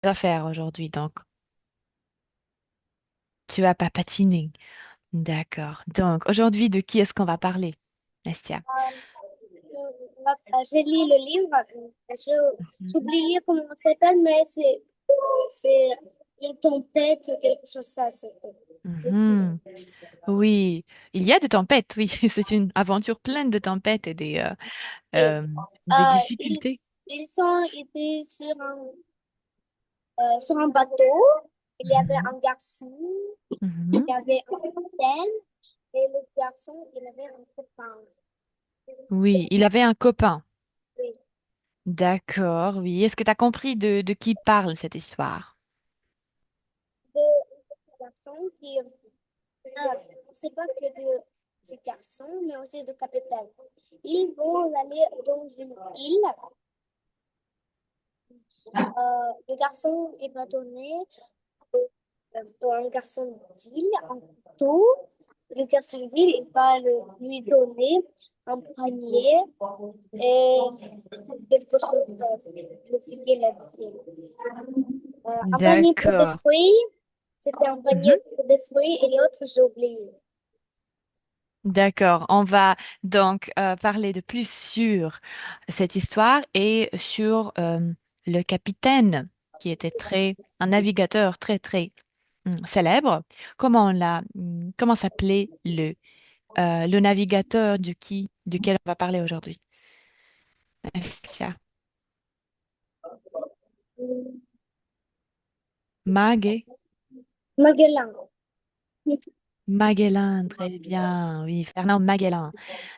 affaires aujourd'hui, donc tu vas pas patiner. D'accord. Donc aujourd'hui, de qui est-ce qu'on va parler, Nestia? J'ai lu le livre, j'ai Mhm. oublié comment ça s'appelle, mais c'est une tempête, quelque chose ça, c'est le titre. Mhm. Oui, il y a des tempêtes, oui. C'est une aventure pleine de tempêtes et Et, des ils, difficultés. ils sont été sur un bateau. Il y avait Mhm. un garçon, il Mhm. y avait un capitaine, et le garçon, il avait un copain. Oui, il avait un copain. Oui. D'accord, oui. Est-ce que tu as compris de qui parle cette histoire? Deux garçons qui c'est pas que de garçons, mais aussi de capitaine. Ils vont aller dans une île. Le garçon, il va donner un garçon d'île un couteau. Le garçon d'île, il va lui donner un panier et quelque chose le piquer la vie. Un panier pour des D'accord. fruits. C'était un panier Mhm. pour des fruits et l'autre, j'ai oublié. D'accord. On va donc parler de plus sur cette histoire et sur le capitaine qui était un navigateur très célèbre. Comment s'appelait le navigateur duquel on va parler aujourd'hui? Estia. Mague- Magellan. Magellan, très bien. Oui, Fernand Magellan.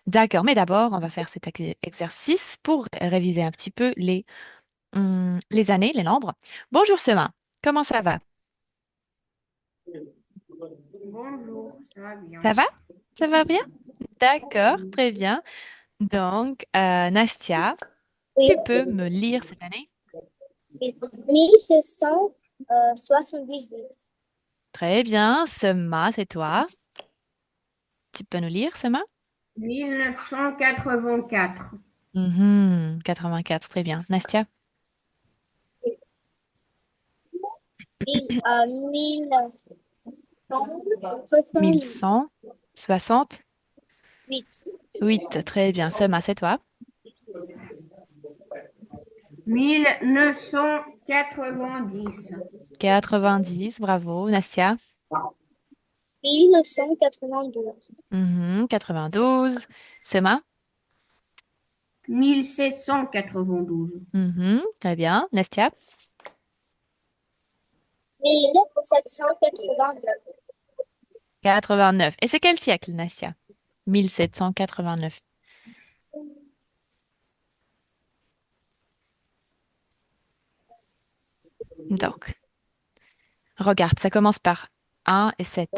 D'accord, mais d'abord, on va faire cet exercice pour réviser un petit peu les années, les nombres. Bonjour Sema, comment ça va? Bonjour, ça va bien. Ça va? Ça va bien? D'accord, très bien. Donc, Nastia, Oui. tu peux me lire cette année? 1778. Très bien. Sema, c'est toi. Tu peux nous lire, Sema? 1984. 84, très bien. Nastia? 1168. 1160? 8, très bien. Sema, c'est toi? 1990. 90, bravo. Nastia? 1992. 92. Sema? 1792. Très bien. Nastia? 1789. 89. Et c'est quel siècle, Nastia? 1789. Donc, regarde, ça commence par 1 et 7.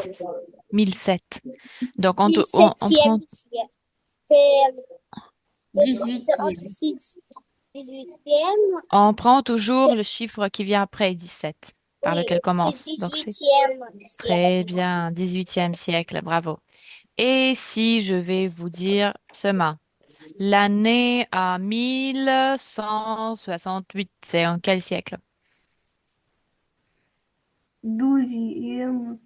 1007. Donc, on prend, 17e siècle. C'est c'est entre 18e. 6 18e. on prend toujours C'est, le chiffre qui vient après 17, par oui, lequel c'est commence. Donc, c'est 18e siècle. très bien, 18e siècle, bravo. Et si je vais vous dire seulement l'année à 1168, c'est en quel siècle? 12e.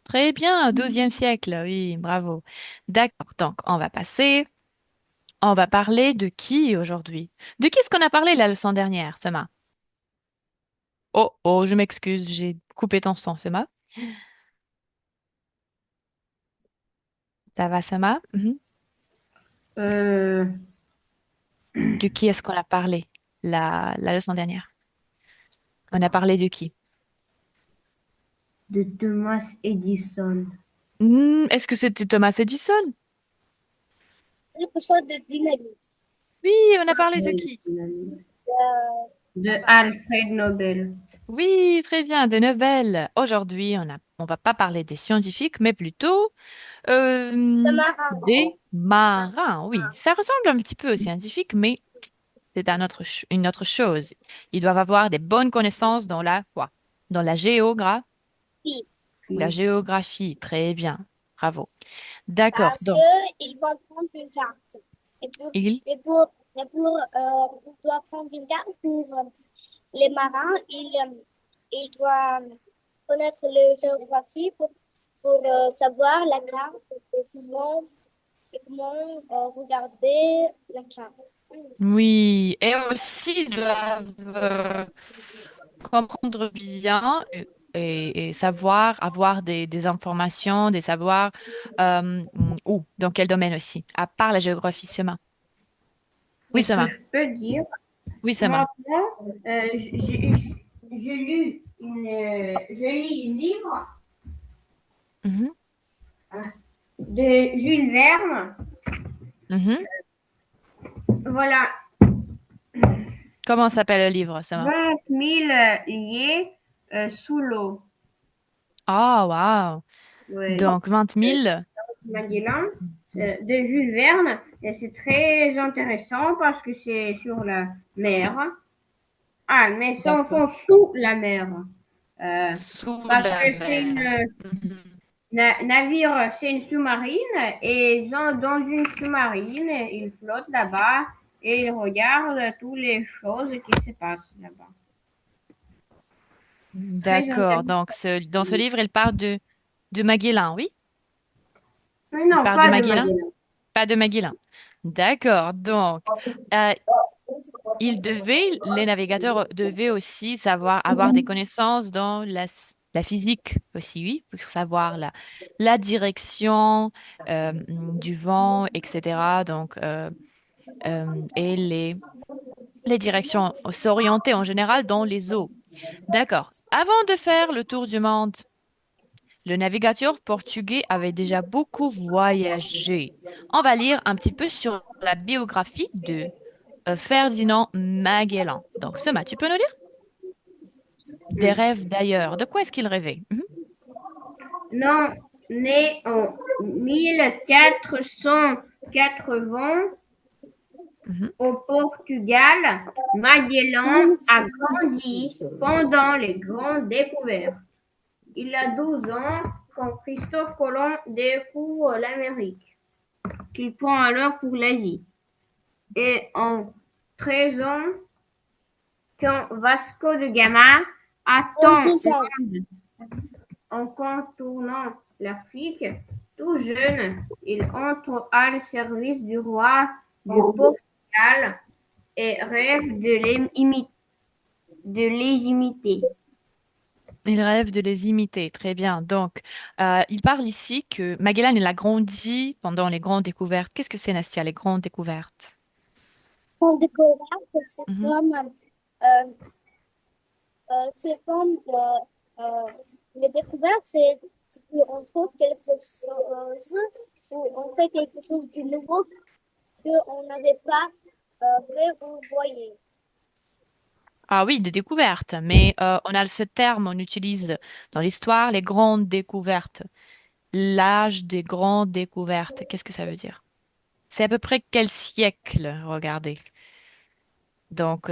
Très bien, 12e siècle, oui, bravo. D'accord, donc on va passer. On va parler de qui aujourd'hui? De qui est-ce qu'on a parlé la leçon dernière, Sema? Oh, oh, je m'excuse, j'ai coupé ton son, Sema. Ça va, Sema? Mhm. Euh, De qui est-ce qu'on a parlé la leçon dernière? On a parlé de qui? de Thomas Edison. Est-ce que c'était Thomas Edison? Quelque chose de dynamite. Oui, on a parlé de qui? De Alfred Nobel. Oui, très bien, de Nobel. Aujourd'hui, on va pas parler des scientifiques, mais plutôt Le euh, marin. des marins. Oui, ça ressemble un petit peu aux scientifiques, mais c'est une autre chose. Ils doivent avoir des bonnes connaissances dans la quoi? Dans Oui, la Puis, géographie. Très bien. Bravo. D'accord. parce Donc, qu'ils vont prendre une carte. Et pour, il. ils doivent prendre une carte pour les marins. il doit connaître la géographie pour savoir la carte et comment regarder la carte. Oui, et aussi ils doivent comprendre bien et savoir avoir des informations, des savoirs où, dans quel domaine aussi, à part la géographie, Sema. Oui, Est-ce que Sema. je peux dire, Oui, Sema. maintenant, je lis un livre Mhm, de Jules Verne. mhm. Voilà, Comment s'appelle le livre, Sema? 20 000 liées sous l'eau. Ah, wow. Ouais. Donc, 20 000. Magellan de Jules Verne. Et c'est très intéressant parce que c'est sur la mer. Ah, mais sans D'accord. fond sous la mer. Euh, Sous Parce la que c'est mer. une Mhm. navire, c'est une sous-marine et dans une sous-marine, ils flottent là-bas et ils regardent toutes les choses qui se passent là-bas. Très D'accord. intéressant. Donc, dans ce livre, il parle de Magellan, oui? Mais Il non, parle de pas de Magellan? Magellan. Pas de Magellan. D'accord. Donc, euh, les navigateurs devaient aussi savoir avoir des connaissances dans la physique aussi, oui, pour savoir la direction du vent, etc. Donc, et les directions, s'orienter en général dans les eaux. D'accord. Avant de faire le tour du monde, le navigateur portugais avait déjà beaucoup voyagé. On va lire un petit peu sur la biographie de Ferdinand Magellan. Donc, Sema, tu peux nous lire? Des rêves d'ailleurs. De quoi est-ce qu'il rêvait? Mhm, Non, né en 1480 mhm. au Portugal, Magellan a grandi pendant les grandes découvertes. Il a 12 ans quand Christophe Colomb découvre l'Amérique, qu'il prend alors pour l'Asie. Et en 13 ans, quand Vasco de Gama En attend 10 ans. en contournant l'Afrique, tout jeune, il entre à le service du roi du Portugal et rêve de les imiter. Il rêve de les imiter. Très bien. Donc, il parle ici que Magellan, il a grandi pendant les grandes découvertes. Qu'est-ce que c'est, Nastia, les grandes découvertes? En découverte, c'est Mhm. comme, euh, c'est comme les découvertes, c'est qu'on trouve quelque chose, ou on fait quelque chose de nouveau qu'on n'avait pas fait ou voyé. Ah oui, des découvertes. Mais on a ce terme, on utilise dans l'histoire les grandes découvertes. L'âge des grandes découvertes. Qu'est-ce que ça veut dire? C'est à peu près quel siècle? Regardez. Donc,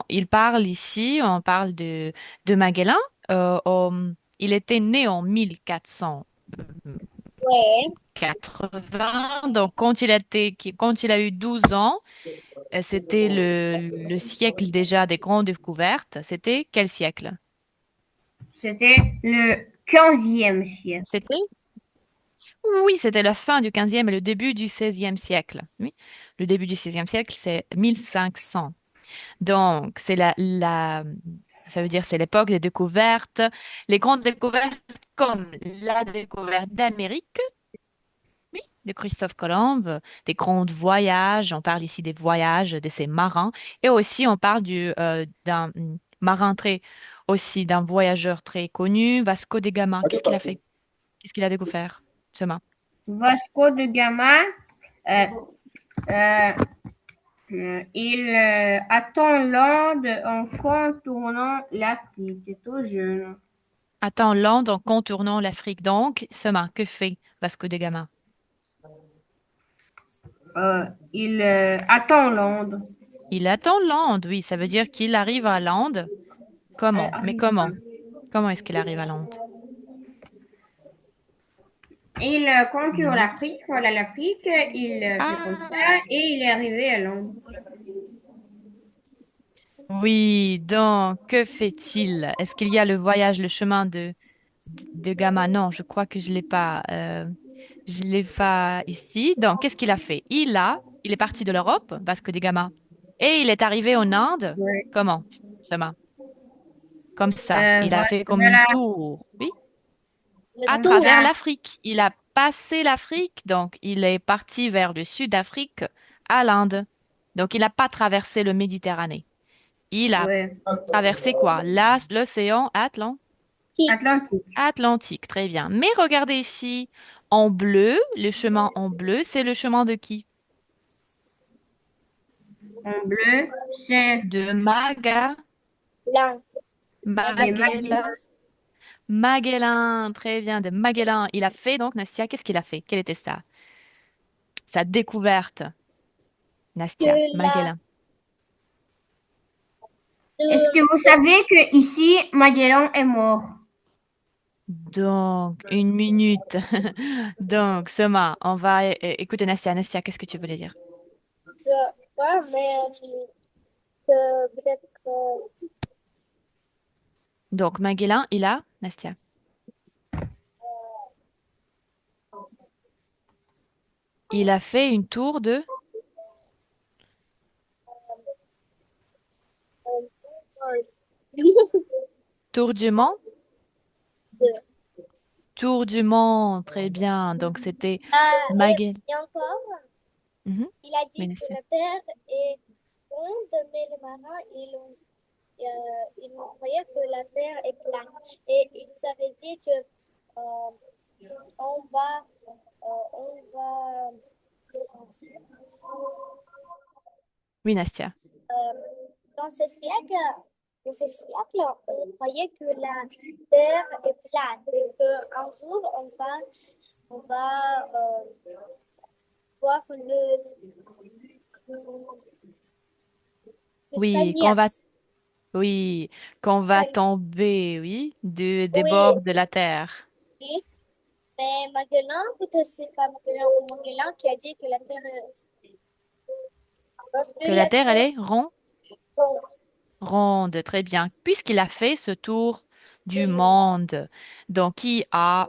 il parle ici, on parle de Magellan. Il était né en 1480. Ouais. Donc, quand il a eu 12 ans, c'était le siècle déjà des grandes découvertes. C'était quel siècle? C'était le 15e siècle. C'était? Oui, c'était la fin du 15e et le début du 16e siècle. Oui, le début du 16e siècle, c'est 1500. Donc, ça veut dire c'est l'époque des découvertes, les grandes découvertes comme la découverte d'Amérique, oui, de Christophe Colomb, des grands voyages. On parle ici des voyages de ces marins et aussi on parle d'un marin aussi d'un voyageur très connu, Vasco de Gama. Qu'est-ce qu'il a fait? Qu'est-ce qu'il a découvert, ce marin? Vasco de Gama, euh, euh, il attend l'Inde en contournant l'Afrique. C'est tout jeune. Attends, l'Inde en contournant l'Afrique. Donc, ce marin, que fait Vasco de Gama? Il attend l'Inde. Il attend l'Inde, oui, ça veut dire qu'il arrive à l'Inde. Comment? Mais Arrive. comment? Comment est-ce qu'il arrive à l'Inde? Il contourne Mhm. l'Afrique, voilà l'Afrique, il fait comme ça Ah, et il est arrivé à Londres. Oui, donc, que fait-il? Est-ce qu'il y a le voyage, le chemin de Gama? Non, je crois que je l'ai pas ici. Donc, qu'est-ce qu'il a fait? Il est parti de l'Europe, Vasco de Gama, et il est arrivé en Inde. Ouais. Comment, Sema? Comme ça. Il a fait comme une Voilà, tour, oui, Le à comme tour. travers ça. l'Afrique. Il a passé l'Afrique, donc il est parti vers le sud-Afrique, à l'Inde. Donc, il n'a pas traversé le Méditerranée. Il a Ouais. traversé quoi? L'océan Si. Atlantique. Atlantique, très bien. Mais regardez ici, en bleu, le chemin en bleu, c'est le chemin de qui? En bleu, c'est De Là. des Magellan. Magellan. Magellan, très bien, de Magellan. Il a fait donc, Nastia, qu'est-ce qu'il a fait? Quelle était sa découverte, Que Nastia, la. Magellan? Est-ce que vous savez que ici Magellan est mort? Donc, une minute. Donc, Soma, on va écouter Nastia. Nastia, qu'est-ce que tu voulais dire? Ouais, mais peut-être que Donc, Magellan, il a, Nastia, il a fait une tour tour du monde. Tour du monde, très bien. Donc, c'était Magellan. et encore, Mhm. il a Oui, dit que Nastia. la Terre est ronde, mais les marins, ils croyaient que la Terre est plane. Et ils avaient dit que on va, on va, Oui, Nastia. dans ce siècle, on croyait que la Terre est plate et qu'un jour, on va voir le Oui, spaghette. oui, qu'on va tomber, oui, des Oui, bords de la terre. oui. Mais Magellan, peut-être c'est pas Magellan ou Magellan qui a dit que la Terre est... Parce Que qu'il la a terre, elle fait... est Bon, ronde, très bien. Puisqu'il a fait ce tour du monde, donc qui a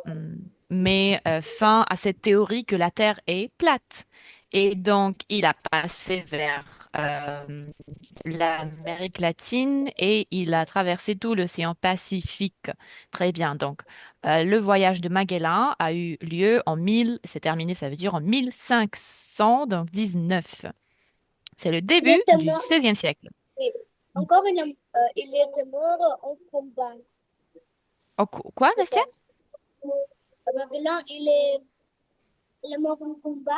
mis fin à cette théorie que la terre est plate. Et donc, il a passé vers l'Amérique latine et il a traversé tout l'océan Pacifique. Très bien. Donc, le voyage de Magellan a eu lieu en 1000, c'est terminé, ça veut dire en 1519. C'est le il début était du mort. 16e siècle. Oui. Encore, il était mort en combat, Oh, quoi, Nastia? peut-être. Magellan, il est mort en combat.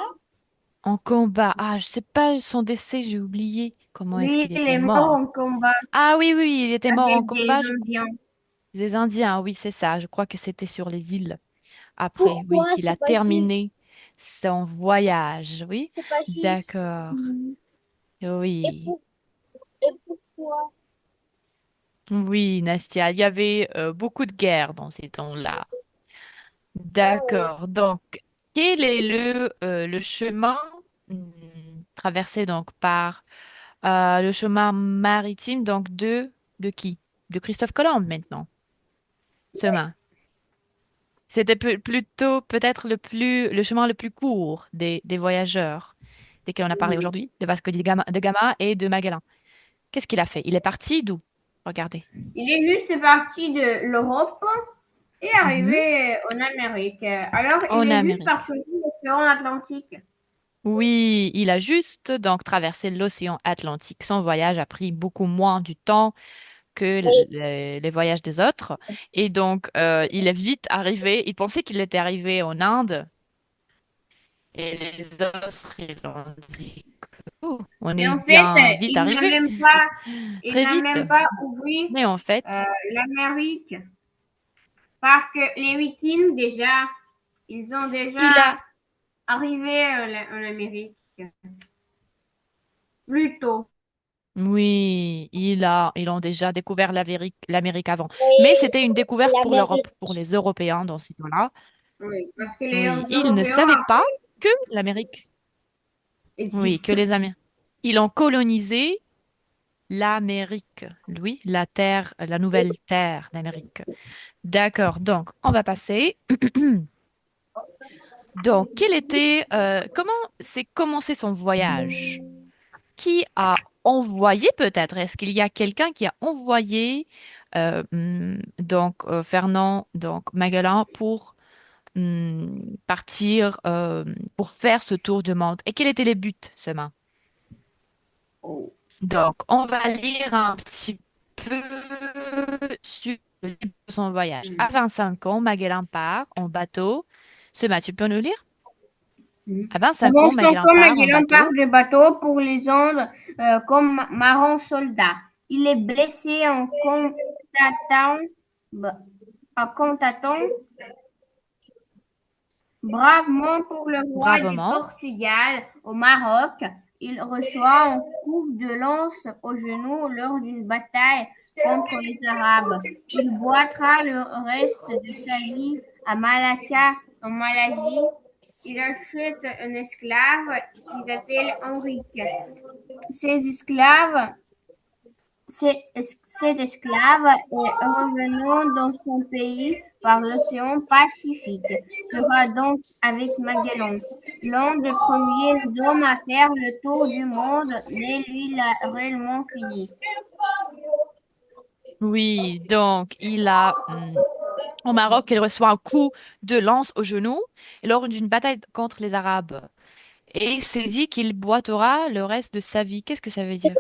En combat. Ah, je sais pas son décès, j'ai oublié. Comment est-ce Oui, qu'il il était est mort mort? en combat Ah oui, oui, oui, il était mort en avec des combat. Indiens. Des Indiens, oui, c'est ça. Je crois que c'était sur les îles. Après, oui, Pourquoi qu'il a c'est pas juste? terminé son voyage. Oui, C'est pas juste. d'accord. Et, Oui, pour, et pourquoi? oui, Nastia, il y avait beaucoup de guerres dans ces temps-là. Ah oui. D'accord. Donc, quel est le chemin traversé donc par le chemin maritime donc de qui? De Christophe Colomb maintenant, chemin. C'était plutôt peut-être le chemin le plus court des voyageurs desquels on a parlé Oui. aujourd'hui, de Gama et de Magellan. Qu'est-ce qu'il a fait? Il est parti d'où? Regardez. Il est juste parti de l'Europe et Mhm. arrivé en Amérique. Alors, il En est juste Amérique. parcouru l'océan Atlantique. Oui, il a juste donc traversé l'océan Atlantique. Son voyage a pris beaucoup moins du temps que Oui. les voyages des autres. Et donc, il est vite arrivé. Il pensait qu'il était arrivé en Inde. Et les autres, ils ont dit, oh, on Mais est en fait, bien vite arrivé, il très n'a vite. même pas ouvert Mais en fait, l'Amérique. Parce que les Vikings, déjà, ils ont il déjà a, arrivé en Amérique plus tôt. oui, ils ont déjà découvert l'Amérique avant. Mais Oui, c'était une découverte pour l'Europe, pour l'Amérique. les Européens dans ce temps-là. Oui, parce que les Oui, ils ne Européens savaient pas après que l'Amérique, oui, que existent. les Américains, ils ont colonisé l'Amérique. Oui, la terre, la nouvelle terre d'Amérique. D'accord, donc on va passer. Donc, comment s'est commencé son voyage? Qui a envoyé peut-être? Est-ce qu'il y a quelqu'un qui a envoyé Fernand, donc Magellan pour partir pour faire ce tour du monde? Et quel était le but, seulement? Oh. Donc, on va lire un petit peu sur le début de son voyage. À 25 ans, Magellan part en bateau. Seulement, tu peux nous lire? À À 25 ans, Magellan 25 ans, part en Magellan part bateau. de bateau pour les Andes comme marin soldat. Il est blessé en combattant bravement pour le roi du Bravement. Portugal au Maroc. Il reçoit un coup de lance au genou lors d'une bataille contre les Arabes. Il boitera le reste de sa vie à Malacca, en Malaisie. Il achète un esclave qu'ils appellent Henrique. Ces esclaves Cet esclave est revenant dans son pays par l'océan Pacifique sera donc avec Magellan l'un des premiers hommes à faire le tour du monde, mais lui l'a réellement fini. Oui, donc au Maroc, il reçoit un coup de lance au genou lors d'une bataille contre les Arabes. Et il s'est dit qu'il boitera le reste de sa vie. Qu'est-ce que ça veut dire,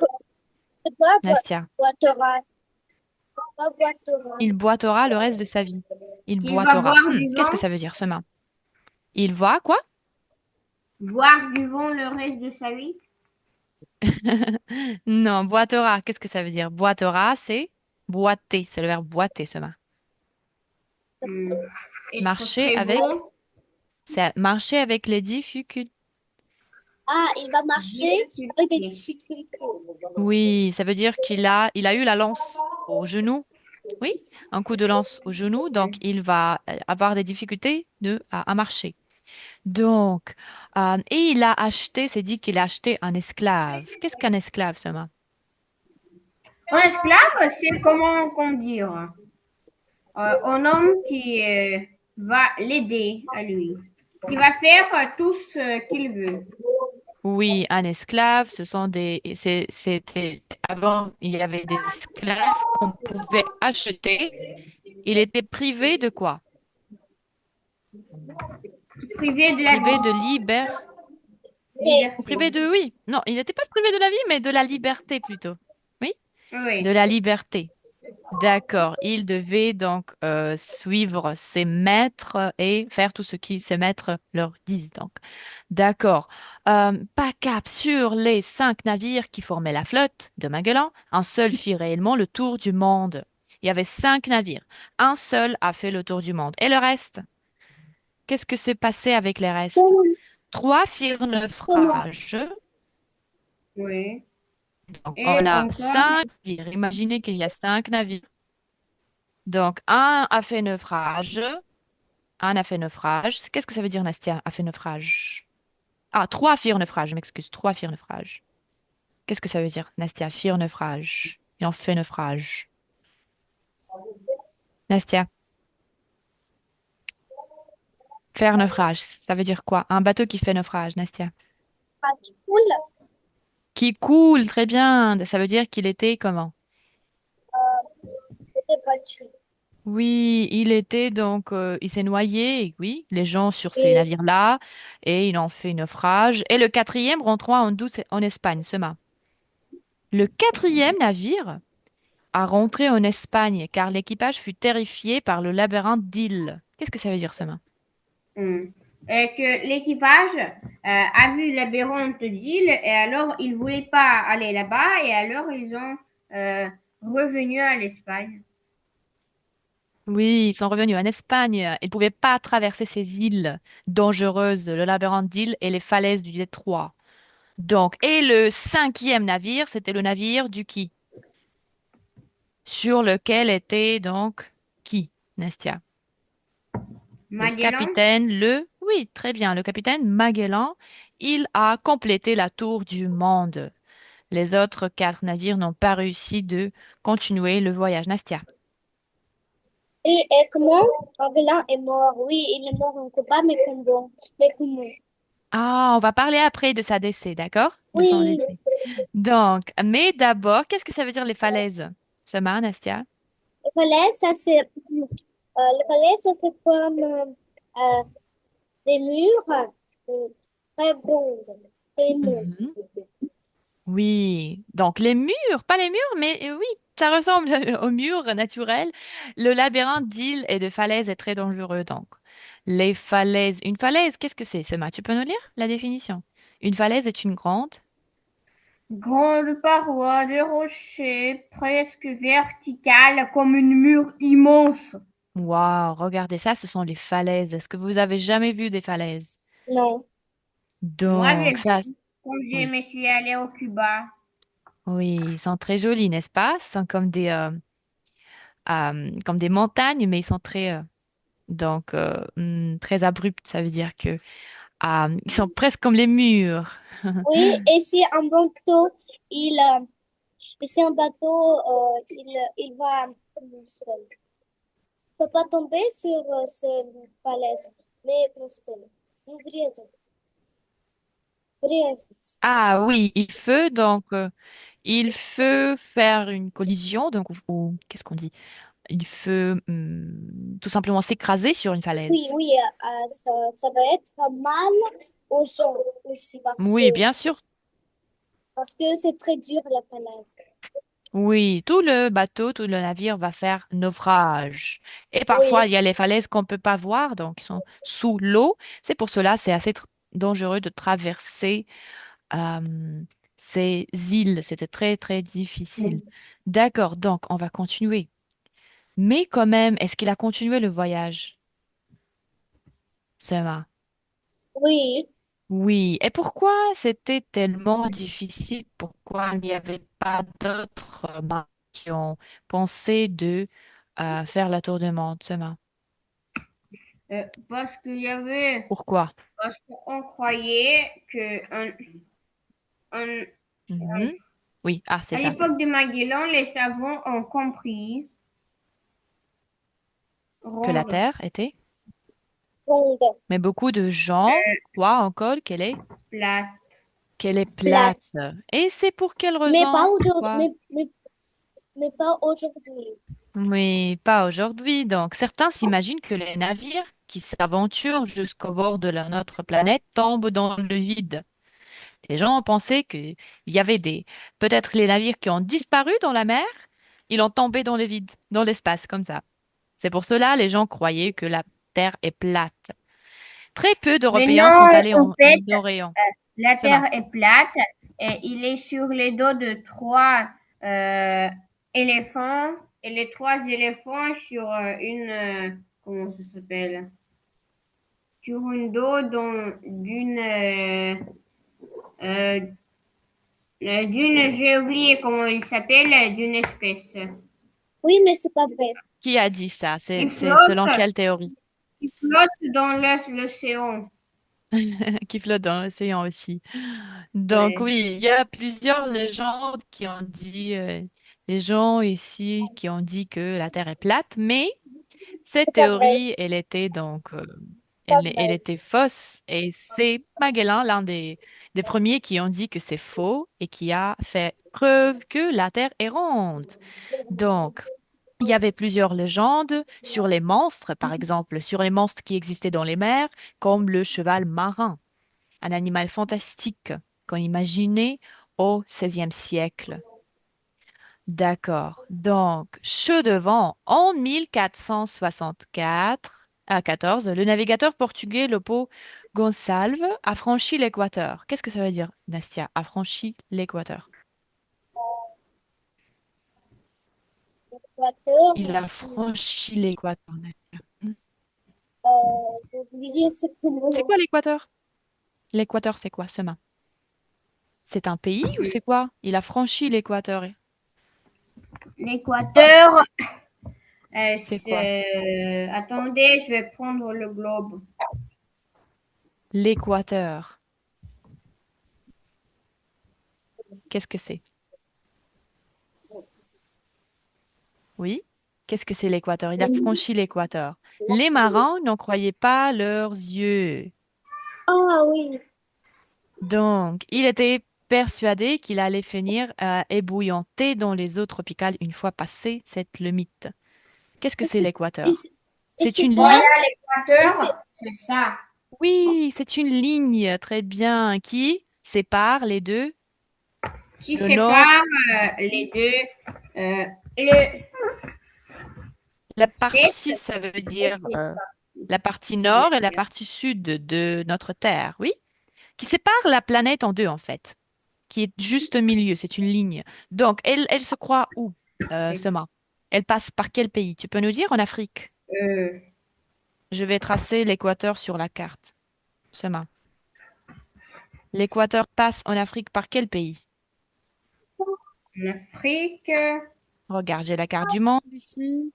C'est quoi, Nastia? boitera? Pas boitera. Il boitera le reste de sa vie. Il Il va boitera. boire du Qu'est-ce vent, que ça veut dire, ce mot? Il voit quoi? le reste de sa vie. Non, boitera. Qu'est-ce que ça veut dire? Boitera, c'est boiter. C'est le verbe boiter, ce mot. Hmm. Être Marcher très avec, bon. c'est marcher avec les difficultés. Ah, il va marcher avec des difficultés. Oui, ça veut dire il a eu la lance au genou. Oui, un coup de lance au genou, donc il va avoir des difficultés à marcher. Donc, et c'est dit qu'il a acheté un esclave. Qu'est-ce qu'un esclave, Sema? Un esclave, c'est comment qu'on dire? Un homme qui va l'aider à lui, qui va faire tout ce qu'il veut. Oui, un esclave, c'était, avant, il y avait des esclaves qu'on pouvait acheter. Il était privé de quoi? Privé de la Privé de liberté. oui. Non, il n'était pas privé de la vie, mais de la liberté plutôt. Oui, de Oui. la liberté. D'accord. Il devait donc suivre ses maîtres et faire tout ce que ses maîtres leur disent. Donc, d'accord. Pas cap sur les 5 navires qui formaient la flotte de Magellan. Un seul fit réellement le tour du monde. Il y avait 5 navires. Un seul a fait le tour du monde. Et le reste? Qu'est-ce que s'est passé avec les restes? 3 firent naufrage. Oui. Donc, on Et a encore, 5 navires. Imaginez qu'il y a 5 navires. Donc, un a fait naufrage. Un a fait naufrage. Qu'est-ce que ça veut dire, Nastia, a fait naufrage? Ah, 3 firent naufrage, je m'excuse. 3 firent naufrage. Qu'est-ce que ça veut dire, Nastia, firent naufrage? Il en fait naufrage. Nastia, faire naufrage, ça veut dire quoi? Un bateau qui fait naufrage, Nastia. Pas du cool. Qui coule, très bien. Ça veut dire qu'il était comment? C'était battu. Oui, il s'est noyé, oui, les gens sur ces Et navires-là, et il en fait naufrage. Et le quatrième rentra en douce en Espagne, seulement. Le quatrième navire à rentrer en Espagne, car l'équipage fut terrifié par le labyrinthe d'îles. Qu'est-ce que ça veut dire, seulement? hum, que l'équipage a vu le labyrinthe d'îles et alors ils voulaient pas aller là-bas et alors ils ont revenu à l'Espagne. Oui, ils sont revenus en Espagne. Ils ne pouvaient pas traverser ces îles dangereuses, le labyrinthe d'îles et les falaises du détroit. Donc, et le cinquième navire, c'était le navire du qui? Sur lequel était donc qui, Nestia? Le Magellan, capitaine, oui, très bien, le capitaine Magellan, il a complété la tour du monde. Les autres 4 navires n'ont pas réussi de continuer le voyage. Nastia. Et comment Magellan est mort? Oui, il est mort en combat, mais comment? Mais comment? Ah, on va parler après de sa décès, d'accord? De son Oui, décès. Donc, mais d'abord, qu'est-ce que ça veut dire les falaises? Sema, Nastia? le palais, ça c'est le palais, ça c'est comme des murs très grands, très immenses. Mhm. Oui, donc les murs, pas les murs, mais oui, ça ressemble aux murs naturels. Le labyrinthe d'îles et de falaises est très dangereux, donc. Les falaises, une falaise, qu'est-ce que c'est, Sema? Tu peux nous lire la définition? Une falaise est une grande. Grande paroi de rocher presque verticale comme une mur immense. Waouh, regardez ça, ce sont les falaises. Est-ce que vous avez jamais vu des falaises? Non. Moi, j'ai Donc, vu ça, quand je oui, me suis allée au Cuba. oui, ils sont très jolis, n'est-ce pas? Ce sont comme des montagnes, mais ils sont très abrupts. Ça veut dire que ils sont presque comme les murs. Oui, et si un bateau, il, et si un bateau, il va, comment ça s'appelle? Il peut pas tomber sur cette falaise, mais comment ça s'appelle? Une vraie, vraie. Ah oui, il peut faire une collision, donc ou qu'est-ce qu'on dit? Il peut tout simplement s'écraser sur une Oui, falaise. oui, ça va être mal aux gens aussi Oui, bien sûr. parce que c'est très dur la falaise. Oui, tout le bateau, tout le navire va faire naufrage. Et parfois, Oui, il y a les falaises qu'on ne peut pas voir, donc ils sont sous l'eau. C'est pour cela, c'est assez dangereux de traverser euh, ces îles. C'était très, très difficile. D'accord, donc on va continuer. Mais quand même, est-ce qu'il a continué le voyage, Sema? oui. Oui. Et pourquoi c'était tellement difficile? Pourquoi il n'y avait pas d'autres marins qui ont pensé de faire la tour du monde, Sema? Parce qu'il y avait, Pourquoi? parce qu'on croyait que un- Mhm. Oui, ah, c'est à ça. l'époque de Magellan, les savants ont compris Que la ronde, Terre était. Ronde, Mais beaucoup de gens croient encore plate. qu'elle est plate. plate. Et c'est pour quelle Mais pas raison? aujourd'hui, Pourquoi? mais pas aujourd'hui. Oui, pas aujourd'hui. Donc, certains s'imaginent que les navires qui s'aventurent jusqu'au bord de notre planète tombent dans le vide. Les gens ont pensé qu'il y avait peut-être les navires qui ont disparu dans la mer, ils ont tombé dans le vide, dans l'espace, comme ça. C'est pour cela les gens croyaient que la Terre est plate. Très peu Mais d'Européens sont non, allés en en fait, Orient. la Seulement. Terre est plate et il est sur les dos de trois euh, éléphants et les trois éléphants sur comment ça s'appelle? Sur une dos euh, j'ai oublié comment il s'appelle, d'une espèce. Oui, mais c'est pas vrai. Qui a dit ça? Qui C'est selon flotte, quelle théorie? qui flotte dans l'océan. Qui flotte dans l'océan aussi. Donc Ouais. oui, il y a plusieurs légendes qui ont dit, les gens ici qui ont dit que la Terre est plate, mais cette C'est pas vrai. théorie, elle était Pas elle vrai. était fausse et c'est Magellan, l'un des premiers qui ont dit que c'est faux et qui a fait preuve que la Terre est ronde. Donc, il y avait plusieurs légendes sur les monstres, par exemple, sur les monstres qui existaient dans les mers, comme le cheval marin, un animal fantastique qu'on imaginait au XVIe siècle. D'accord. Donc, Chaux-de-Vent, en 1464 à 14, le navigateur portugais Lopo Gonçalves a franchi l'équateur. Qu'est-ce que ça veut dire, Nastia? A franchi l'équateur. L'équateur, Il a franchi l'équateur, Nastia. j'ai oublié ce C'est mot. quoi l'équateur? L'équateur, c'est quoi, Sema? C'est un pays ou c'est quoi? Il a franchi l'équateur. L'Équateur, C'est quoi? attendez, je vais prendre le globe. L'équateur. Qu'est-ce que c'est? Oui? Qu'est-ce que c'est l'équateur? Il a franchi l'équateur. Les marins n'en croyaient pas leurs yeux. Ah oui. Donc, il était persuadé qu'il allait finir ébouillanté dans les eaux tropicales une fois passé cette limite. Qu'est-ce que Et c'est c'est et l'équateur? c'est- et C'est c'est une pas ligne? Voilà et c'est l'équateur, c'est ça. Oui, c'est une ligne très bien qui sépare les deux, Qui le nord sépare du les deux. Le, la c'est partie, ça veut et dire c'est la partie ça veut nord et la dire. partie sud de notre Terre, oui, qui sépare la planète en deux en fait, qui est juste au milieu, c'est une ligne. Donc, elle se croit où, Sema? Elle passe par quel pays? Tu peux nous dire en Afrique? Euh, Je vais tracer l'équateur sur la carte. Sema. L'équateur passe en Afrique par quel pays? en Afrique, Regarde, j'ai la carte du monde ici.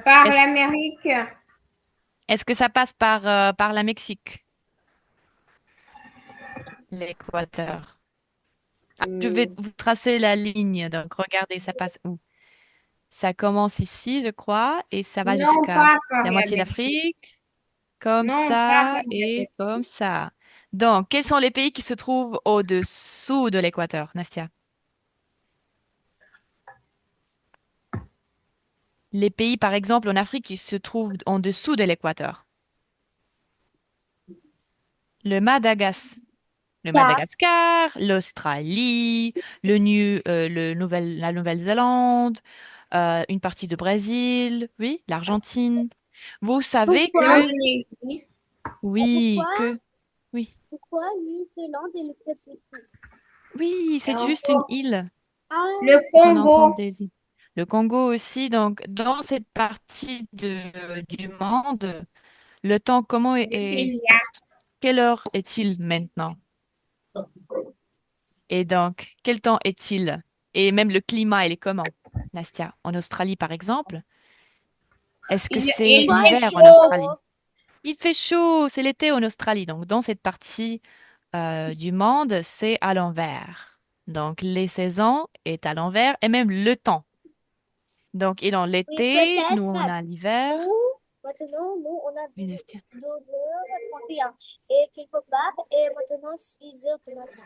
par Est-ce, l'Amérique. est-ce que ça passe par la Mexique, l'équateur? Ah, je vais Euh, vous tracer la ligne. Donc, regardez, ça passe où? Ça commence ici, je crois, et ça va non, jusqu'à pas par la la moitié Mexique. d'Afrique, comme Non, pas par ça la et Mexique. comme ça. Donc, quels sont les pays qui se trouvent au-dessous de l'équateur, Nastia? Les pays, par exemple, en Afrique, qui se trouvent en dessous de l'équateur. Le Madagascar. Le quatre. Madagascar, l'Australie, la Nouvelle-Zélande, une partie du Brésil, oui, l'Argentine. Vous savez que, L'Indonésie, oui, Pourquoi oui, pourquoi l'Islande est le plus petit? oui, c'est euh, juste une île. le Ah, C'est un ensemble Congo. des îles. Le Congo aussi, donc, dans cette partie du monde, le temps, Le Kenya. quelle heure est-il maintenant? Et donc, quel temps est-il? Et même le climat, il est comment, Nastia? En Australie, par exemple, est-ce que c'est Il pourquoi fait l'hiver en Australie? chaud. chaud? Il fait chaud, c'est l'été en Australie. Donc, dans cette partie du monde, c'est à l'envers. Donc, les saisons est à l'envers et même le temps. Donc, il en Oui, l'été, nous, on peut-être. a l'hiver. Nous, maintenant, nous, on a Oui, Nastia. 12h31 et quelque part, et maintenant 6h du matin.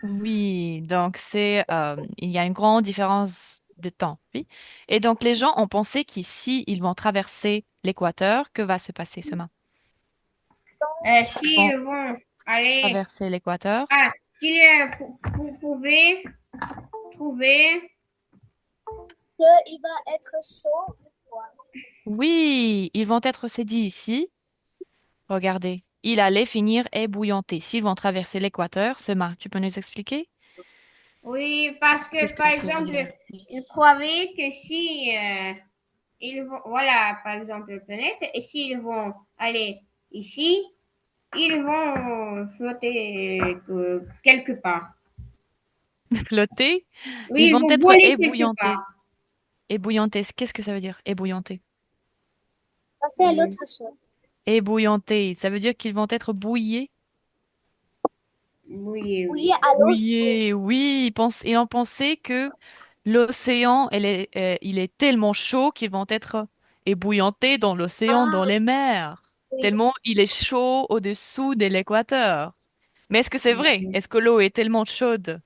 Oui, donc il y a une grande différence de temps, oui. Et donc les gens ont pensé qu'ici, ils vont traverser l'équateur, que va se passer demain? S'ils vont S'ils vont aller, traverser l'équateur, ah, si vous pouvez trouver, Il va être chaud ce soir. oui, ils vont être cédés ici. Regardez, il allait finir ébouillanté. S'ils vont traverser l'équateur, demain, tu peux nous expliquer? oui, parce que Qu'est-ce par que ça veut exemple, dire? Oui. ils croyaient que si ils vont, voilà, par exemple, la planète, et s'ils vont aller ici, ils vont flotter quelque part. Flotter, ils Oui, ils vont vont être voler quelque ébouillantés. part. Ébouillantés, qu'est-ce que ça veut dire? Ébouillantés. Passer à Hmm. l'autre chose. Ébouillantés, ça veut dire qu'ils vont être bouillis. Oui, Oui, oui. à l'autre chose. Oui, oui, ils ont pensé que l'océan, il est tellement chaud qu'ils vont être ébouillantés dans l'océan, dans Ah, les mers, oui. tellement il est chaud au-dessous de l'équateur. Mais est-ce que c'est vrai? Est-ce que l'eau est tellement chaude?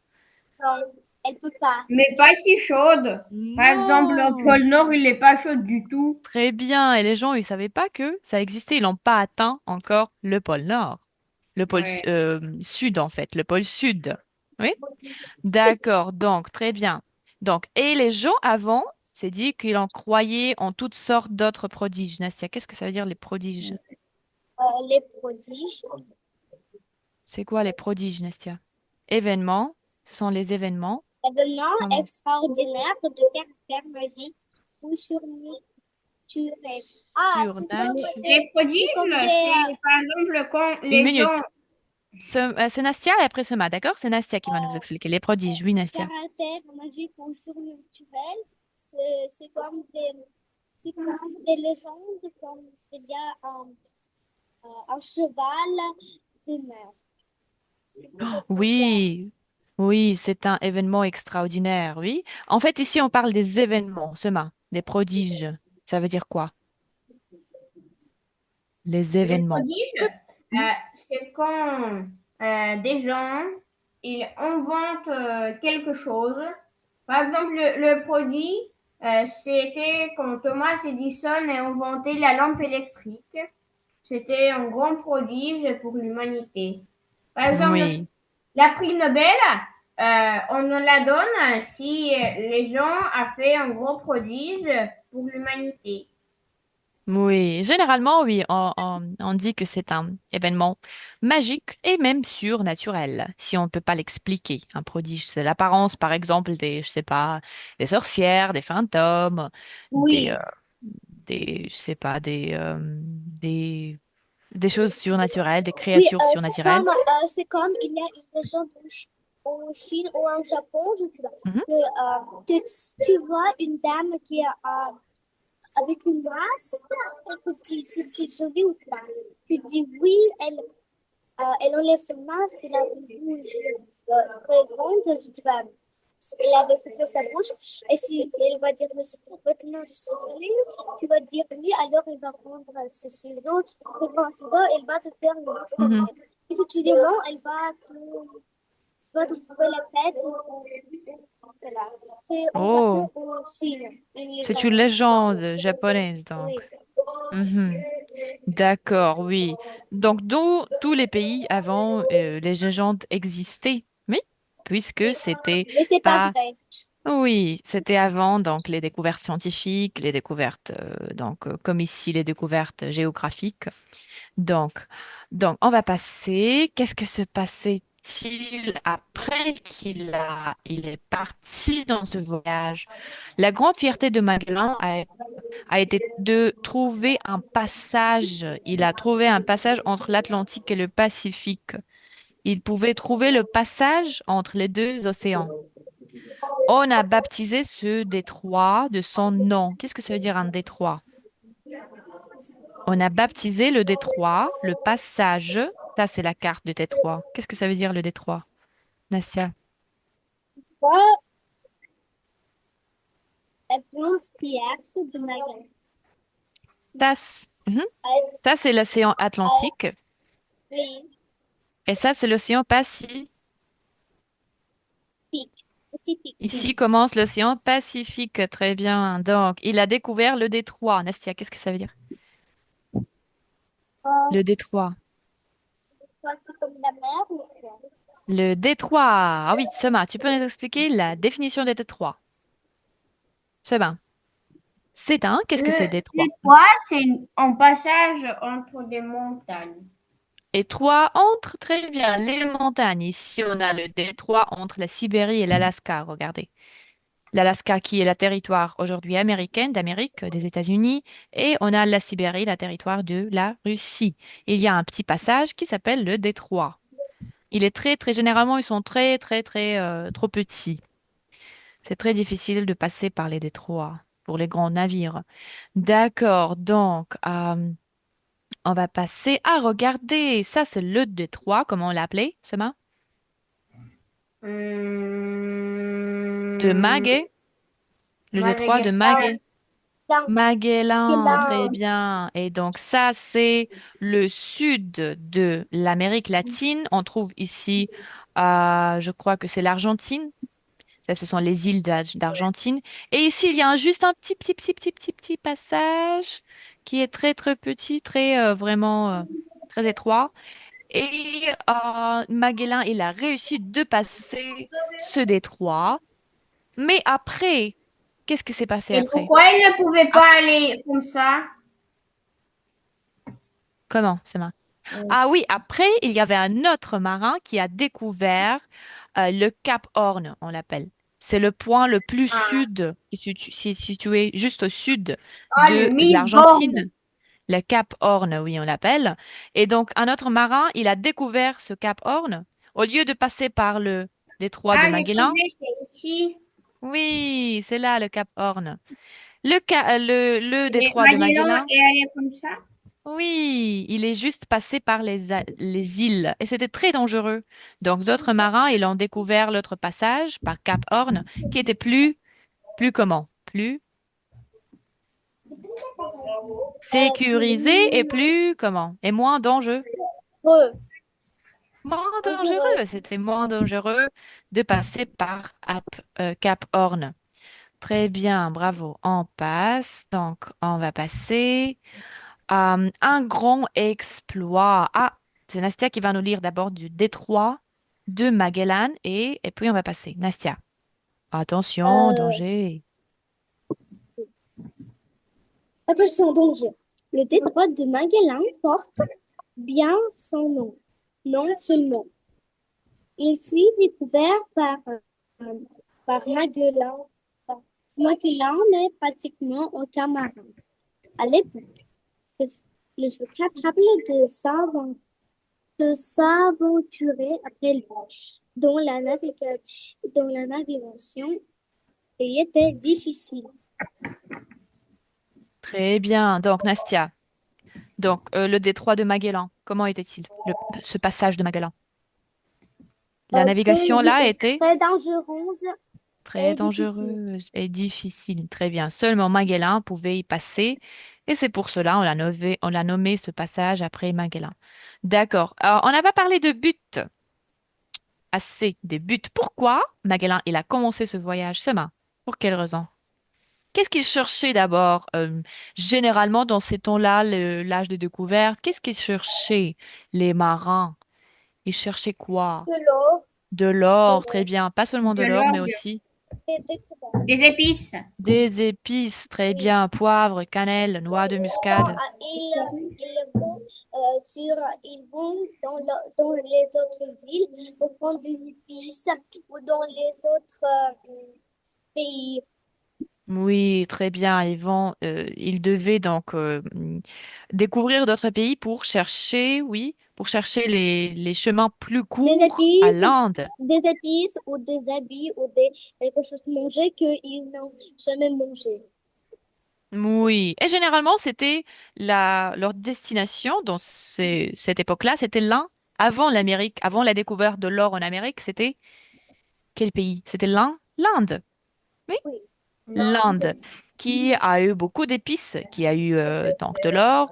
Non, elle peut pas. Mais pas si chaude. Par exemple, le Non. pôle Nord, il n'est pas chaud du tout. Très bien. Et les gens, ils savaient pas que ça existait. Ils n'ont pas atteint encore le pôle Nord. Le pôle Ouais. Sud, en fait. Le pôle Sud. Oui? D'accord, donc très bien. Donc, et les gens avant, c'est dit qu'ils en croyaient en toutes sortes d'autres prodiges. Nastia, qu'est-ce que ça veut dire les prodiges? Les prodiges. C'est quoi les prodiges, Nastia? Événements, ce sont les événements. Événements Comment? extraordinaires de caractère magique ou surnaturel. Ah, Surnaturel. Les prodiges, c'est comme c'est par exemple quand Une les gens, minute. C'est Nastia et après Sema, d'accord? C'est Nastia qui va nous expliquer les prodiges. Oui, Nastia. caractères magiques ou surnaturels. C'est comme c'est comme des légendes, comme il y a un cheval de mer. des choses comme ça. Oui, oui, c'est un événement extraordinaire, oui. En fait, ici, on parle des événements, seulement, des prodiges. Ça veut dire quoi? Les Les événements. prodiges, c'est quand des gens ils inventent quelque chose. Par exemple, le prodige, c'était quand Thomas Edison a inventé la lampe électrique. C'était un grand prodige pour l'humanité. Par exemple, Oui. la prix Nobel, on nous la donne si les gens ont fait un gros prodige pour l'humanité. Oui, généralement, oui, on dit que c'est un événement magique et même surnaturel, si on ne peut pas l'expliquer. Un prodige, c'est l'apparence, par exemple, des, je sais pas, des sorcières, des fantômes, des, Oui. je sais pas, des choses surnaturelles, des Oui, créatures surnaturelles. c'est comme il y a une légende en Chine ou en Japon, je sais pas, Mhm, que tu vois une dame qui est avec une masse et tu te dis, c'est joli ou pas? Tu dis oui, elle enlève son masque, elle a une bouche très grande, je dis pas, elle avait coupé sa bouche, et si elle va dire maintenant je suis jolie, tu vas dire oui, alors elle va prendre ses ciseaux, elle va te faire une bouche mhm. normale. Et si tu dis non, va te couper la tête, c'est là. C'est en Oh, Japon ou en Chine, une c'est une légende. légende japonaise, Oui. donc. Mhm. D'accord, oui. Donc, dans tous les pays avant, les légendes existaient, oui, puisque Oui. c'était Mais c'est pas pas. vrai. Oui, c'était avant donc les découvertes scientifiques, les découvertes comme ici les découvertes géographiques. Donc, on va passer. Qu'est-ce que se passait-il après il est parti dans ce voyage? La grande fierté de Magellan a été de trouver un passage. Il a trouvé un passage entre l'Atlantique et le Pacifique. Il pouvait trouver le passage entre les deux océans. On a baptisé ce détroit de son nom. Qu'est-ce que ça veut dire un détroit? On a baptisé le détroit, le passage. Ça, c'est la carte de détroit. Qu'est-ce que ça veut dire le détroit, Nastia? Quoi? La blonde théâtre de Magellan. Mhm. Euh, Ça, c'est l'océan Atlantique. oui, Et ça, c'est l'océan Pacifique. pic, petit pic. Ici commence l'océan Pacifique. Très bien. Donc, il a découvert le détroit. Nastia, qu'est-ce que ça veut dire? Euh, Le détroit. Quoi, c'est comme la mer ou quoi? Le détroit. Ah oui, Sema, tu peux nous expliquer la définition des détroits? Sema, c'est un. Qu'est-ce que c'est détroit? Le toit, c'est un passage entre des montagnes. Étroit entre, très bien, les montagnes. Ici, on a le détroit entre la Sibérie et l'Alaska. Regardez. L'Alaska qui est le territoire aujourd'hui américain, d'Amérique, des États-Unis, et on a la Sibérie, le territoire de la Russie. Il y a un petit passage qui s'appelle le détroit. Il est très, très, généralement, ils sont très, très, très, trop petits. C'est très difficile de passer par les détroits pour les grands navires. D'accord, donc, on va passer à regarder. Ça, c'est le détroit, comment on l'appelait, ce main? De Hum, Magellan, le détroit de Madagascar. Magellan. Dans Magellan, très Magellan. bien. Et donc ça, c'est le sud de l'Amérique latine. On trouve ici, je crois que c'est l'Argentine. Ça, ce sont les îles d'Argentine. Et ici, il y a juste un petit passage qui est très, très petit, très, vraiment, très étroit. Et Magellan, il a réussi de passer ce détroit. Mais après, qu'est-ce que s'est passé Et après? pourquoi il ne pouvait Ah, pas aller comme ça? comment, c'est marrant. Ah oui, après, il y avait un autre marin qui a découvert le Cap Horn, on l'appelle. C'est le point le plus Ah, sud, qui est situé juste au sud ah, le de Miss Bord. l'Argentine. Le Cap Horn, oui, on l'appelle. Et donc, un autre marin, il a découvert ce Cap Horn. Au lieu de passer par le détroit de Ah, je Magellan, connais, c'est ici. oui, c'est là le Cap Horn. Le Et détroit de Magellan Magellan. est allé comme ça. Oui, il est juste passé par les îles et c'était très dangereux. Donc, d'autres marins, ils ont découvert l'autre passage par Cap Horn qui était plus comment? Plus sécurisé et Plus plus comment? Et moins dangereux. heureux, Moins dangereux. dangereux. C'était moins dangereux de passer par Cap Horn. Très bien, bravo. On passe. Donc, on va passer à un grand exploit. Ah, c'est Nastia qui va nous lire d'abord du détroit de Magellan et puis on va passer. Nastia, attention, Euh, danger. Attention, danger. Le détroit de Magellan porte bien son nom. Non seulement. Il fut découvert par Magellan. Magellan n'est pratiquement aucun marin. À l'époque, il fut capable de s'aventurer après lui, dont la navigation était difficile. Très bien. Donc, Nastia, donc le détroit de Magellan, comment était-il, ce passage de Magellan? La navigation là était Très dangereuse très et difficile. dangereuse et difficile. Très bien. Seulement Magellan pouvait y passer et c'est pour cela on l'a nommé ce passage après Magellan. D'accord. Alors, on n'a pas parlé de but. Assez des buts. Pourquoi Magellan il a commencé ce voyage seulement? Pour quelle raison? Qu'est-ce qu'il cherchait d'abord? Généralement, dans ces temps-là, l'âge de découverte, qu'est-ce qu'ils cherchaient les marins? Ils cherchaient quoi? De l'or, De de l'or, très l'or, bien. Pas seulement de De l'or, mais l'orgue, aussi des découvertes. des épices. des épices, très Oui. bien. Poivre, cannelle, noix de muscade. Ils vont dans les autres îles pour prendre des épices ou dans les autres pays. Oui, très bien. Ils devaient donc découvrir d'autres pays pour chercher, oui, pour chercher les chemins plus Des courts à épices, l'Inde. des épices ou des habits ou quelque chose de manger qu'ils n'ont jamais mangé. Oui, et généralement, c'était leur destination dans cette époque-là, c'était l'Inde. Avant l'Amérique, avant la découverte de l'or en Amérique, c'était quel pays? C'était l'Inde. Oui, Oui. l'Inde, qui a eu beaucoup d'épices, qui a eu donc de l'or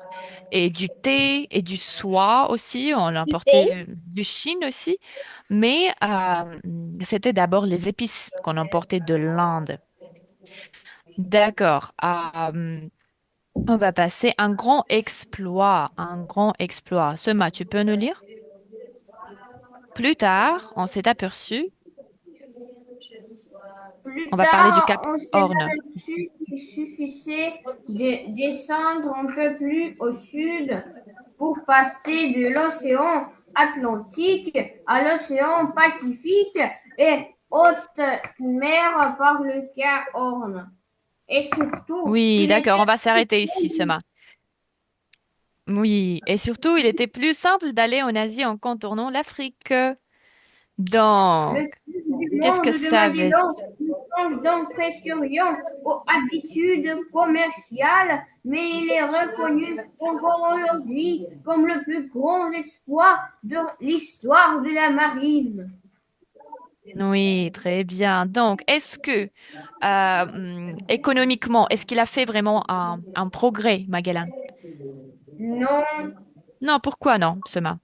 et du thé et du soie aussi. On l'a Du thé, importé du Chine aussi, mais c'était d'abord les épices qu'on importait de l'Inde. D'accord. On va passer un grand exploit, un grand exploit. Sema, tu peux nous lire? Plus tard, on s'est aperçu, Plus on va parler du tard, Cap on s'est Horn. aperçu qu'il suffisait de descendre un peu plus au sud pour passer de l'océan Atlantique à l'océan Pacifique et haute mer par le Cap Horn. Et surtout, Oui, il d'accord, était on va s'arrêter ici, Sema. Oui, et surtout, il était plus simple d'aller en Asie en contournant l'Afrique. Donc, le sud du qu'est-ce monde que de ça veut? Magellan ne change donc presque rien aux habitudes commerciales, mais il est reconnu encore aujourd'hui comme le plus grand exploit de l'histoire de la marine. Oui, très bien. Donc, est-ce que économiquement, est-ce qu'il a fait vraiment un progrès, Magellan? Non, Non, pourquoi non, Sema?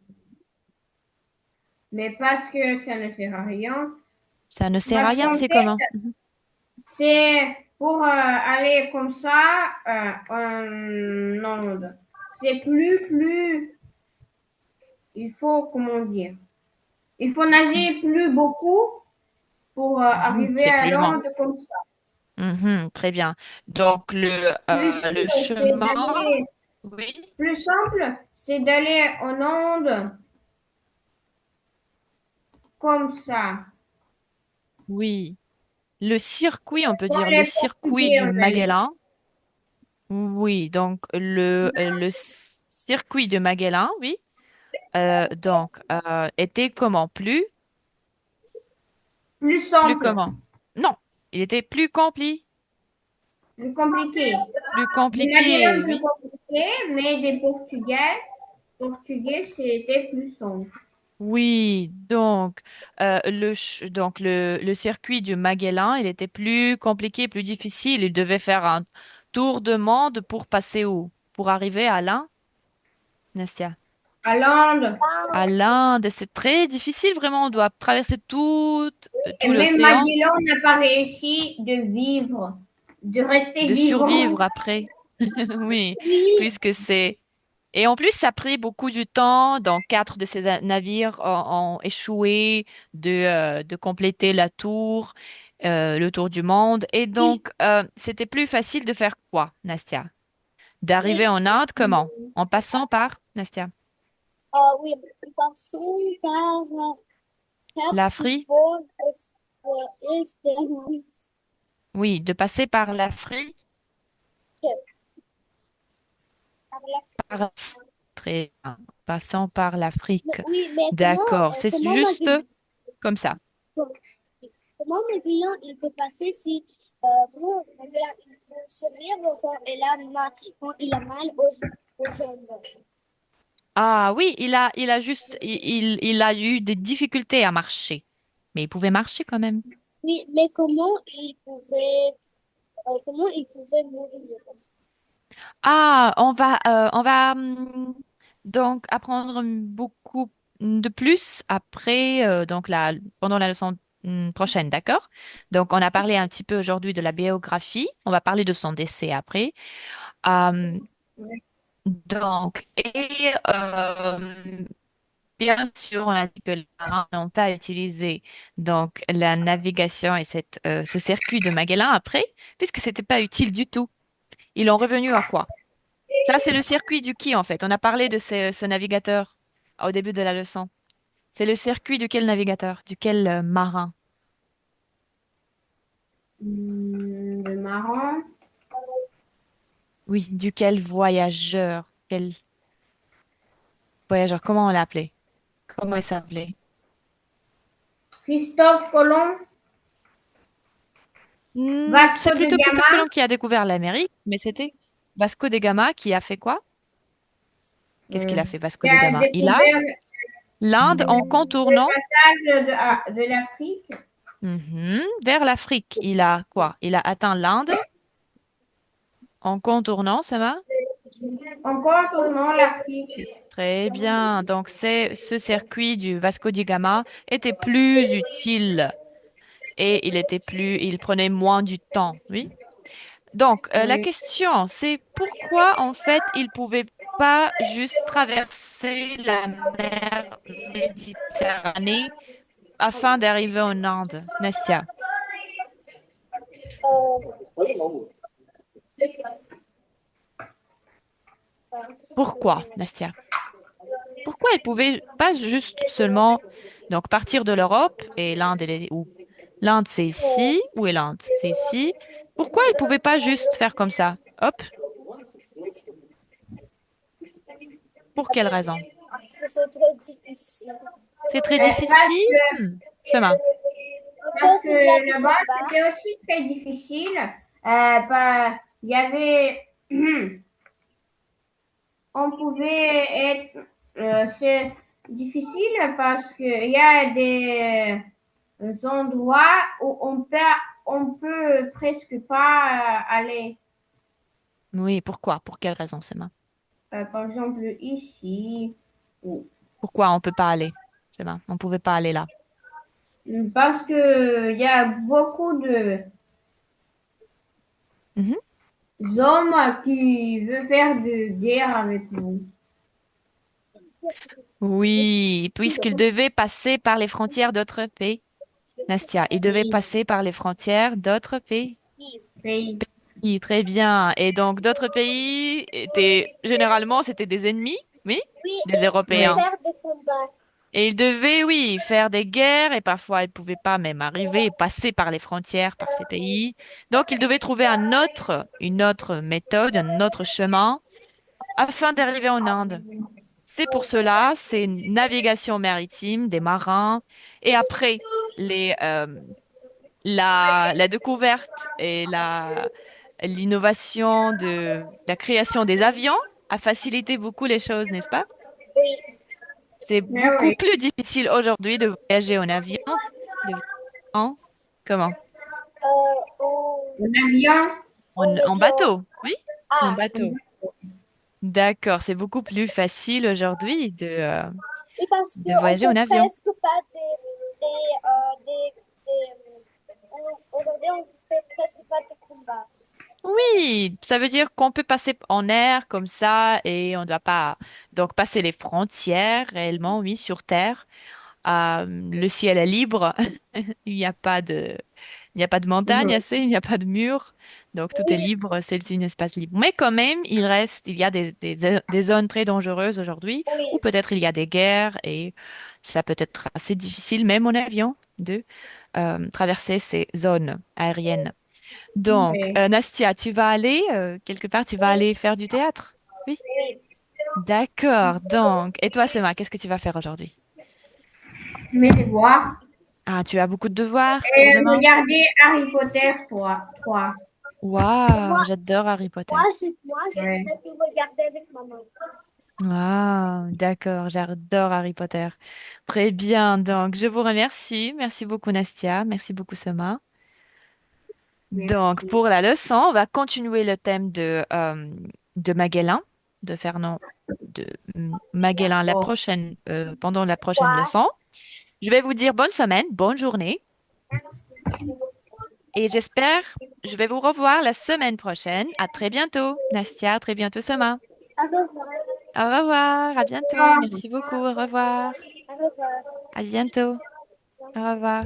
mais parce que ça ne sert à rien. Ça ne sert à Parce rien, qu'en c'est fait, comment? Mhm. c'est pour aller comme ça en onde. C'est plus, il faut, comment dire, il faut nager plus beaucoup pour Mhm, arriver c'est à plus loin. Londres comme ça. Mhm, très bien. Donc, Plus le sûr, c'est chemin, d'aller, oui, plus simple, c'est d'aller en Inde comme ça. oui. Le circuit, on peut Comme dire le les circuit Portugais du en Asie. Magellan. Oui, donc le circuit de Magellan, oui. Était comment? Plus Plus simple, comment? Non, il était plus plus compliqué. plus Le Magellan compliqué, plus oui. compliqué. mais des Portugais, c'était plus sombre. Oui, donc, le circuit du Magellan, il était plus compliqué, plus difficile. Il devait faire un tour de monde pour passer où? Pour arriver à l'Inde, Nestia. À Londres, À l'Inde, c'est très difficile, vraiment. On doit traverser et tout même l'océan, Magellan n'a pas réussi de vivre, de rester de vivant. survivre après. Oui, Oui, puisque c'est... Et en plus, ça a pris beaucoup de temps. Donc, quatre de ces navires ont échoué de compléter le tour du monde. Et Il, donc, c'était plus facile de faire quoi, Nastia? D'arriver oui, en Inde, comment? En passant par, Nastia, oui, passons par Cap l'Afrique? Bonne Espérance. Oui, de passer par l'Afrique. Par la- Par... Très bien. Passant par l'Afrique. Oui, mais D'accord, c'est comment juste comme ça. comment Magellan il peut passer si comment Magellan il peut survivre quand il a mal aux jambes? Ah oui, il a juste, il a eu des difficultés à marcher. Mais il pouvait marcher quand même. Oui, mais comment il pouvait mourir? Ah, on va donc apprendre beaucoup de plus après, pendant la leçon prochaine, d'accord? Donc, on a parlé un petit peu aujourd'hui de la biographie. On va parler de son décès après. Euh, bien sûr, on a dit que les marins n'ont pas utilisé donc la navigation et ce circuit de Magellan après, puisque c'était pas utile du tout. Ils ont revenu à quoi? Ça, c'est le circuit du qui, en fait. On a parlé de ce navigateur au début de la leçon. C'est le circuit de quel navigateur? Du quel marin? le marrant, Oui, duquel voyageur? Quel voyageur? Comment on l'appelait? Comment il s'appelait? Christophe Colomb, C'est Vasco de plutôt Christophe Gama, Colomb qui a découvert l'Amérique, mais c'était Vasco de Gama qui a fait quoi? Qu'est-ce qu'il euh, a fait, Vasco qui de a Gama? Il a découvert l'Inde en le contournant passage de l'Afrique vers l'Afrique. Il a quoi? Il a atteint l'Inde en contournant, ça va? en contournant l'Afrique. Très bien. Donc, c'est ce circuit du Vasco da Gama était plus utile et il prenait moins du temps, oui. Donc, la Oui. question, c'est pourquoi, en fait, il pouvait pas juste traverser la mer Méditerranée afin d'arriver en Inde, Nastia? Pourquoi, Nastia? Pourquoi il pouvait pas juste seulement donc partir de l'Europe et l'Inde, elle est où? L'Inde, c'est ici. Où est l'Inde? C'est ici. Pourquoi il pouvait pas juste faire comme ça? Hop. Pour quelle raison? Parce que c'est très difficile. C'est très Parce difficile. que, Chemin. parce Peut-être il y a que des là-bas, combats. c'était aussi très difficile. Il y avait, on pouvait être, c'est difficile parce qu'il y a des endroits où on peut presque pas aller. Oui, pourquoi? Pour quelle raison, Chemin? Par exemple, ici, ou- Pourquoi on peut pas aller? Chemin. On pouvait pas aller là. parce que il y a beaucoup de Mhm. hommes qui veulent faire de guerre avec nous. Oui, puisqu'il devait passer par les frontières d'autres pays. Nastia, il devait Oui, passer par les frontières d'autres pays. oui. Oui, très bien. Et donc, d'autres pays étaient, généralement, c'était des ennemis, oui, Oui, des et pour Européens. Oui. faire des combats. Et ils devaient, oui, faire des guerres et parfois ils ne pouvaient pas même arriver et passer par les frontières, par ces pays. Donc, ils devaient trouver une autre méthode, un autre chemin afin d'arriver en Inde. C'est pour cela, c'est une navigation maritime des marins et après les, la découverte et l'innovation de la création des avions a facilité beaucoup les choses, n'est-ce pas? Oui. C'est Mais beaucoup oui, plus difficile aujourd'hui de voyager en avion, de en, comment? En, en avion, en En avion. bateau, oui? En Ah, bateau. D'accord, c'est beaucoup plus facile aujourd'hui oui, parce de qu'on voyager fait en avion. presque pas aujourd'hui, on fait presque pas de combat. Oui, ça veut dire qu'on peut passer en air comme ça et on ne doit pas donc passer les frontières réellement, oui, sur Terre. Le ciel est libre, il n'y a pas de, il n'y a pas de montagne mhm. assez, il n'y a pas de mur, donc tout est Oui, libre, c'est un espace libre. Mais quand même, il y a des zones très dangereuses aujourd'hui où oui, peut-être il y a des guerres et ça peut être assez difficile, même en avion, de traverser ces zones aériennes. Donc, Oui. Nastia, tu vas aller quelque part, tu vas oui, aller faire du théâtre? Oui. oui. D'accord. Donc, et toi, Sema, qu'est-ce que tu vas faire aujourd'hui? Mes devoirs. Ah, tu as beaucoup de devoirs pour Et demain? regarder Harry Potter 3. Waouh, Moi, j'adore Harry moi, Potter. Ouais. je peux regarder avec maman. Waouh, d'accord, j'adore Harry Potter. Très bien, donc je vous remercie. Merci beaucoup, Nastia. Merci beaucoup, Sema. Donc, Merci. pour la leçon, on va continuer le thème de Magellan, de Fernand de Magellan D'accord. pendant la prochaine Quoi? leçon. Je vais vous dire bonne semaine, bonne journée et je vais vous revoir la semaine prochaine. À très bientôt, Nastia, à très bientôt, Soma. Au revoir. Au revoir, à bientôt. Ah. Merci beaucoup, au revoir. Au revoir. À bientôt. Au revoir.